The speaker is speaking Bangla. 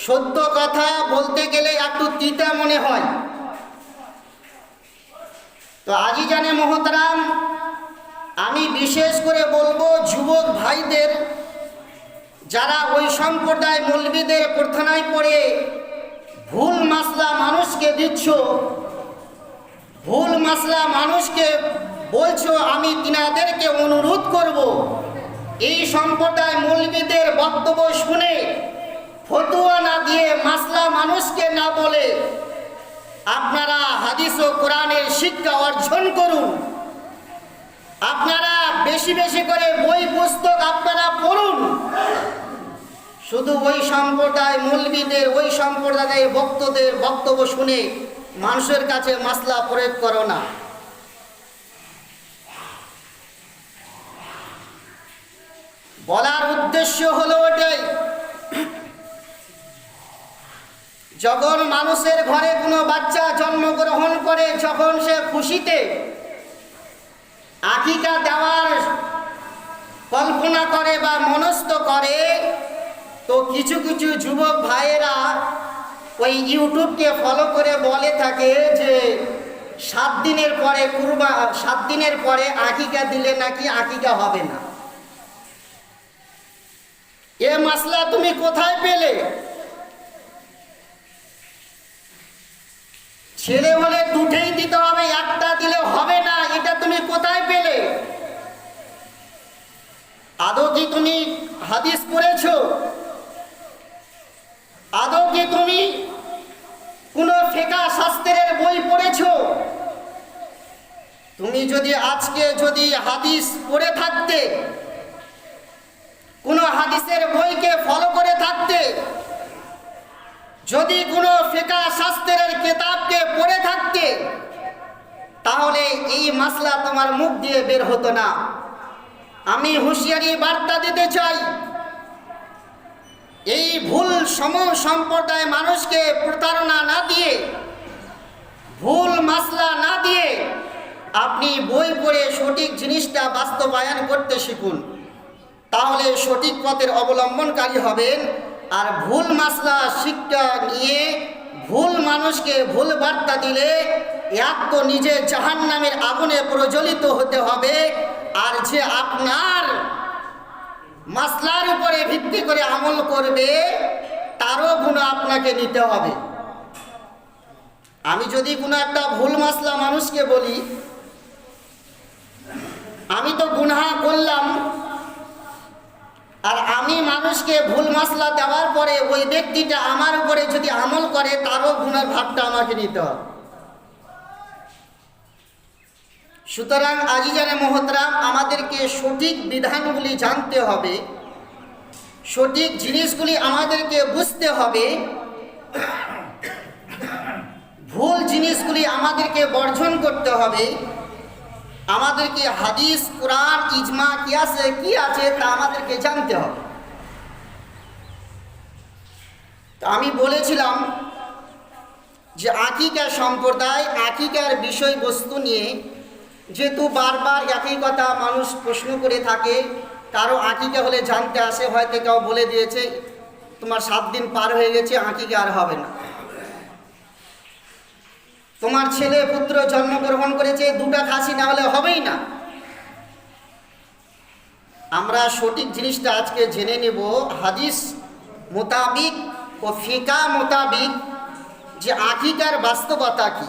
সত্য কথা বলতে গেলে একটু তিতা মনে হয়। তো আজিজানে মোহতারাম, আমি বিশেষ করে বলবো যুবক ভাইদের, যারা ওই সম্প্রদায় মৌলবীদের প্রার্থনায় পড়ে ভুল মাসলা মানুষকে দিচ্ছ, ভুল মাসলা মানুষকে বলছো, আমি তিনাদেরকে অনুরোধ করব এই সম্প্রদায় মৌলবীদের বক্তব্য শুনে ফতোয়া না দিয়ে, মাসলা মানুষকে না বলে আপনারা হাদিস ও কোরআনের শিক্ষা অর্জন করুন। আপনারা বেশি বেশি করে বই পুস্তক আপনারা পড়ুন। শুধু ওই সম্প্রদায় মৌলবীদের, ওই সম্প্রদায়ের বক্তাদের বক্তব্য শুনে মানুষের কাছে মাসলা প্রয়োগ করো না। বলার উদ্দেশ্য হলো ওটাই, যখন মানুষের ঘরে কোনো বাচ্চা জন্মগ্রহণ করে, যখন সে খুশিতে আকিকা দেওয়ার কল্পনা করে বা মনস্থ করে, তো কিছু কিছু যুবক ভাইয়েরা ওই ইউটিউবকে ফলো করে বলে থাকে যে 7 দিনের পরে 7 দিনের পরে আকিকা দিলে নাকি আকিকা হবে না। এ মাসলা তুমি কোথায় পেলে? ছেলে হলে দুটেই দিতে হবে, একটা দিলে হবে না, এটা তুমি কোথায় পেলে? আদৌ কি তুমি হাদিস পড়েছো? আদৌ কি তুমি কোন ফিকহ শাস্ত্রের বই পড়েছো? তুমি যদি আজকে যদি হাদিস পড়ে থাকতে, কোন হাদিসের বইকে ফলো করে থাকতে, যদি কোনো ফিকহ শাস্ত্রের কিতাবকে পড়ে থাকতে, তাহলে এই মাসলা তোমার মুখ দিয়ে বের হতো না। আমি হুঁশিয়ারি বার্তা দিতে চাই, এই ভুল সম্প্রদায় মানুষকে প্রতারণা না দিয়ে, ভুল মাসলা না দিয়ে আপনি বই পড়ে সঠিক জিনিসটা বাস্তবায়ন করতে শিখুন। তাহলে সঠিক পথের অবলম্বনকারী হবেন। আর ভুল মাসলা শিক্ষা নিয়ে ভুল মানুষকে ভুল বার্তা দিলে এক তো নিজে জাহান্নামের আগুনে প্রজ্বলিত হতে হবে, আর যে আপনার মাসলার উপরে ভিত্তি করে আমল করবে তারও গুনাহ আপনাকে নিতে হবে। আমি যদি কোনো একটা ভুল মাসলা মানুষকে বলি, আমি তো গুনাহ করলাম, আর আমি মানুষকে ভুল মাসলা দেওয়ার পরে ওই ব্যক্তিটা আমার উপরে যদি আমল করে, তারও গুনার ভাগটা আমাকে নিতে হবে। সুতরাং আজিজানে মোহতারাম, আমাদেরকে সঠিক বিধানগুলি জানতে হবে, সঠিক জিনিসগুলি আমাদেরকে বুঝতে হবে, ভুল জিনিসগুলি আমাদেরকে বর্জন করতে হবে। আমাদেরকে হাদিস, কোরআন, ইজমা, কিয়াসে কি আছে তা আমাদেরকে জানতে হবে। তো আমি বলেছিলাম যে আকিকা সম্প্রদায়, আকিকার বিষয়বস্তু নিয়ে যেহেতু বারবার একই কথা মানুষ প্রশ্ন করে থাকে, কারো আকিকা হলে জানতে আসে, হয়তো কেউ বলে দিয়েছে তোমার 7 দিন পার হয়ে গেছে, আকিকা আর হবে না। তোমার ছেলে পুত্র জন্মগ্রহণ করেছে, 2টা খাসি না হলে হবেই না। আমরা সঠিক জিনিসটা আজকে জেনে নেব, হাদিস মোতাবিক ও ফিকহ মোতাবিক যে আকিকার বাস্তবতা কি।